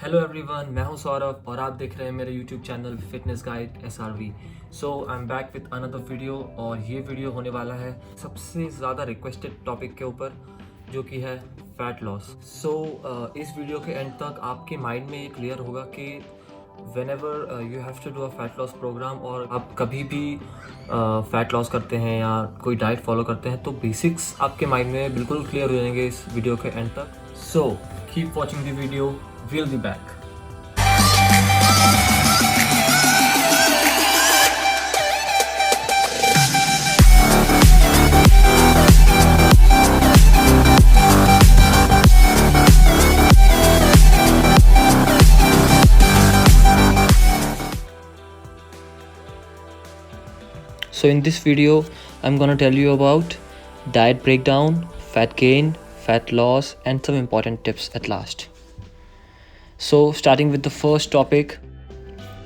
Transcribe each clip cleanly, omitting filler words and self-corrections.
Hello everyone, मैं हूं सौरभ और आप देख रहे हैं मेरे YouTube channel fitness guide SRV। So I am back with another video और ये वीडियो होने वाला है सबसे ज़्यादा रिक्वेस्टेड टॉपिक के ऊपर, जो कि है फैट लॉस। सो इस वीडियो के एंड तक आपके माइंड में ये क्लियर होगा कि whenever you have to do a fat loss program और आप कभी भी फैट लॉस करते हैं या कोई डाइट फॉलो करते हैं तो बेसिक्स आपके माइंड में बिल्कुल क्लियर हो जाएंगे इस वीडियो के एंड तक। So keep watching the video, we'll be back. So in this video, I'm gonna tell you about diet breakdown, fat gain, fat loss, and some important tips at last. So starting with the first topic,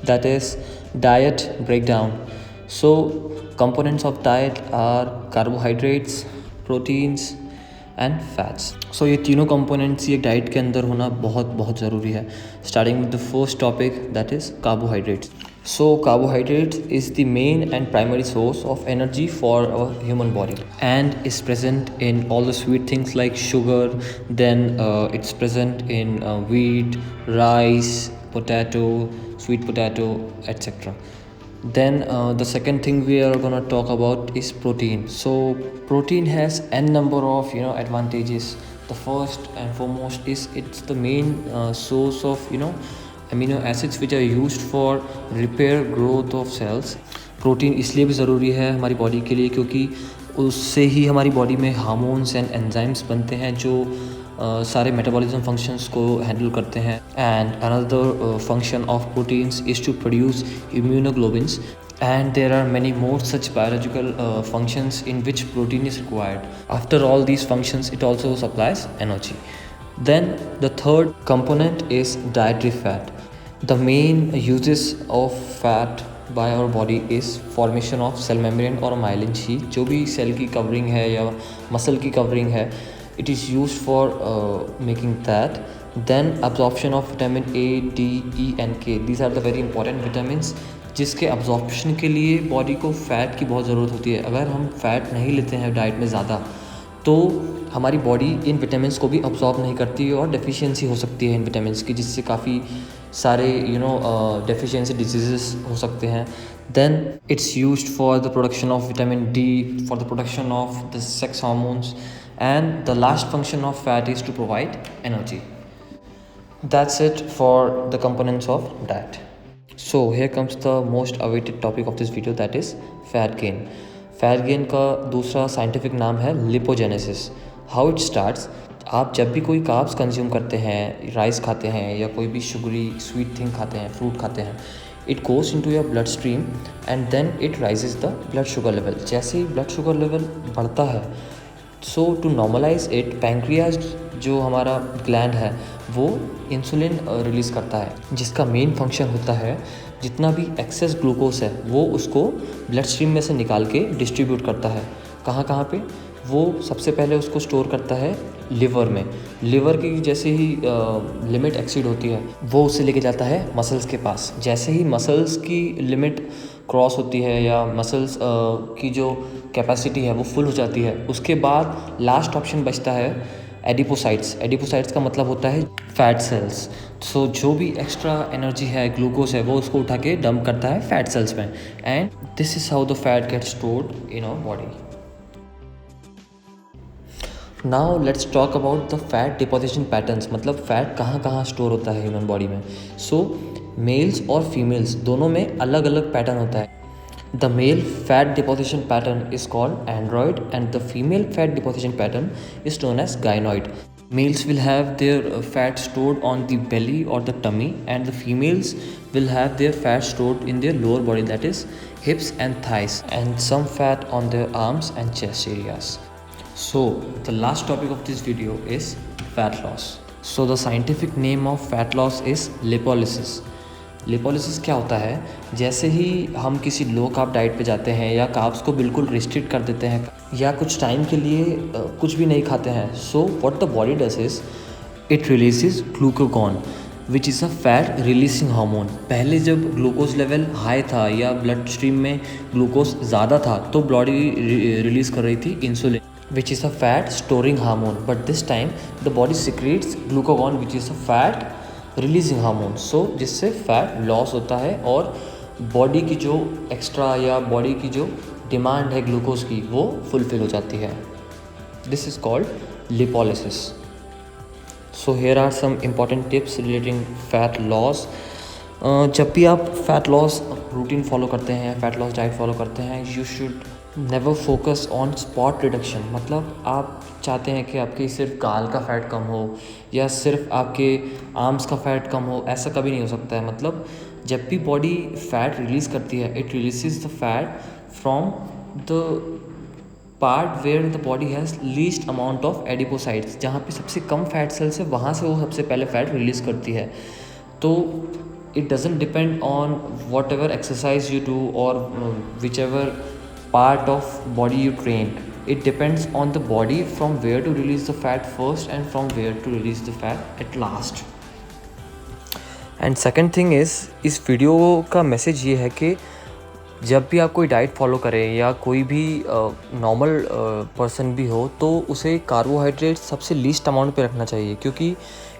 that is diet breakdown. So components of diet are carbohydrates, proteins and fats. So ये तीनों components ये diet के अंदर होना बहुत ज़रूरी है. Starting with the first topic, that is carbohydrates. So carbohydrates is the main and primary source of energy for our human body and is present in all the sweet things like sugar. Then it's present in wheat, rice, potato, sweet potato, etc. Then the second thing we are gonna talk about is protein. So protein has n number of advantages. The first and foremost is it's the main source of amino acids which are used for repair growth of cells. Protein इसलिए भी ज़रूरी है हमारी body के लिए क्योंकि उससे ही हमारी बॉडी में हार्मोन्स एंड एंजाइम्स बनते हैं जो सारे मेटाबॉलिज्म फंक्शंस को हैंडल करते हैं. And another function of proteins is to produce immunoglobins and there are many more such biological functions in which protein is required. After all these functions, it also supplies energy. Then the third component is dietary fat. The main uses of fat by our body is formation of cell membrane or myelin sheath. जो भी cell की covering है या muscle की covering है, it is used for making that. Then absorption of vitamin A, D, E and K. These are the very important vitamins जिसके absorption के लिए बॉडी को फ़ैट की बहुत ज़रूरत होती है. अगर हम फ़ैट नहीं लेते हैं डाइट में ज़्यादा तो हमारी बॉडी इन विटामिन्स को भी अब्जॉर्ब नहीं करती है और डेफिशिएंसी हो सकती है इन विटामिन्स की, जिससे काफ़ी सारे डेफिशिएंसी डिजीज़ हो सकते हैं. Then it's used for the production of vitamin D, for the production of the sex hormones, and the last function of fat is to provide energy. That's it for the components of diet. So here comes the most awaited topic of this video, that is fat gain. Fat gain का दूसरा scientific नाम है lipogenesis. How it starts, आप जब भी कोई carbs consume करते हैं, राइस खाते हैं या कोई भी शुगरी स्वीट थिंग खाते हैं, फ्रूट खाते हैं, it goes into your blood stream and then it raises the blood sugar level. जैसे ही ब्लड शुगर लेवल बढ़ता है, so to normalise it, pancreas जो हमारा ग्लैंड है वो इंसुलिन रिलीज़ करता है, जिसका मेन फंक्शन होता है जितना भी एक्सेस ग्लूकोज है वो उसको ब्लड स्ट्रीम में से निकाल के डिस्ट्रीब्यूट करता है. कहाँ पे वो सबसे पहले उसको स्टोर करता है लिवर में. लिवर की जैसे ही लिमिट एक्सीड होती है वो उसे लेके जाता है मसल्स के पास. जैसे ही मसल्स की लिमिट क्रॉस होती है या मसल्स की जो कैपेसिटी है वो फुल हो जाती है, उसके बाद लास्ट ऑप्शन बचता है एडिपोसाइट्स. एडिपोसाइट्स का मतलब होता है फैट सेल्स. सो जो भी एक्स्ट्रा एनर्जी है, ग्लूकोज है, वो उसको उठा के डंप करता है फैट सेल्स में. And this is how the fat gets stored in our body. Now let's talk about the fat deposition patterns. मतलब फैट कहाँ स्टोर होता है ह्यूमन बॉडी में. सो मेल्स और फीमेल्स दोनों में अलग अलग पैटर्न होता है. The male fat deposition pattern is called android and the female fat deposition pattern is known as gynoid. Males will have their fat stored on the belly or the tummy, and the females will have their fat stored in their lower body, that is hips and thighs, and some fat on their arms and chest areas. So the last topic of this video is fat loss. So the scientific name of fat loss is lipolysis. Lipolysis क्या होता है, जैसे ही हम किसी low carb diet पे जाते हैं या कार्ब्स को बिल्कुल रिस्ट्रिक्ट कर देते हैं या कुछ टाइम के लिए कुछ भी नहीं खाते हैं, so what the body does is it releases glucagon. Which is a fat releasing hormone. पहले जब ग्लूकोज लेवल हाई था या ब्लड स्ट्रीम में ग्लूकोज ज़्यादा था तो बॉडी रिलीज़ कर रही थी insulin which is a fat storing hormone, but this time the body secretes glucagon which is a fat releasing hormone. So जिससे फैट लॉस होता है और बॉडी की जो एक्स्ट्रा या बॉडी की जो डिमांड है ग्लूकोज की वो फुलफिल हो जाती है। This is called lipolysis. So here are some important tips relating fat loss. जब भी आप फैट लॉस रूटीन फॉलो करते हैं, फैट लॉस डाइट फॉलो करते हैं, you should never focus on spot reduction. मतलब आप चाहते हैं कि आपके सिर्फ गाल का फ़ैट कम हो या सिर्फ आपके आर्म्स का फ़ैट कम हो, ऐसा कभी नहीं हो सकता है। मतलब जब भी बॉडी फैट रिलीज़ करती है, it releases the fat from the part where the body has least amount of adipocytes. जहाँ पे सबसे कम फैट सेल्स है वहाँ से वो सबसे पहले फैट रिलीज़ करती है। तो it doesn't depend on whatever exercise you do और whichever part of body you train. It depends on the body from where to release the fat first and from where to release the fat at last. And second thing is, इस video का message ये है कि जब भी आप कोई diet follow करें या कोई भी नॉर्मल पर्सन भी हो तो उसे कार्बोहाइड्रेट सबसे लीस्ट अमाउंट पे रखना चाहिए, क्योंकि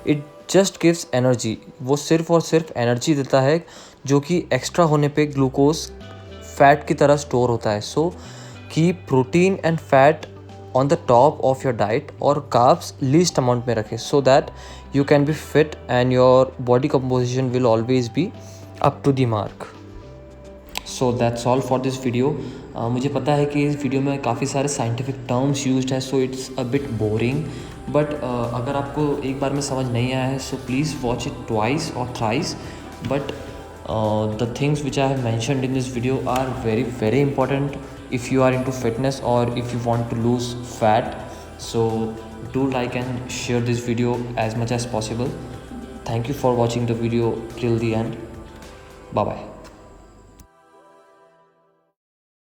इट जस्ट गिव्स एनर्जी। वो सिर्फ और सिर्फ एनर्जी देता है जो कि एक्स्ट्रा होने पे ग्लूकोज फैट की तरह स्टोर होता है। So keep protein and fat on the top of your diet और कार्ब्स लीस्ट अमाउंट में रखें, so that you can be fit and your body composition will always be up to the mark. So that's all for this video. मुझे पता है कि इस video में काफ़ी सारे साइंटिफिक टर्म्स यूज्ड है, so it's a bit boring, but अगर आपको एक बार में समझ नहीं आया है so please watch it twice और thrice. But the things which I have mentioned in this video are very very important if you are into fitness or if you want to lose fat. So do like and share this video as much as possible. Thank you for watching the video till the end. Bye bye.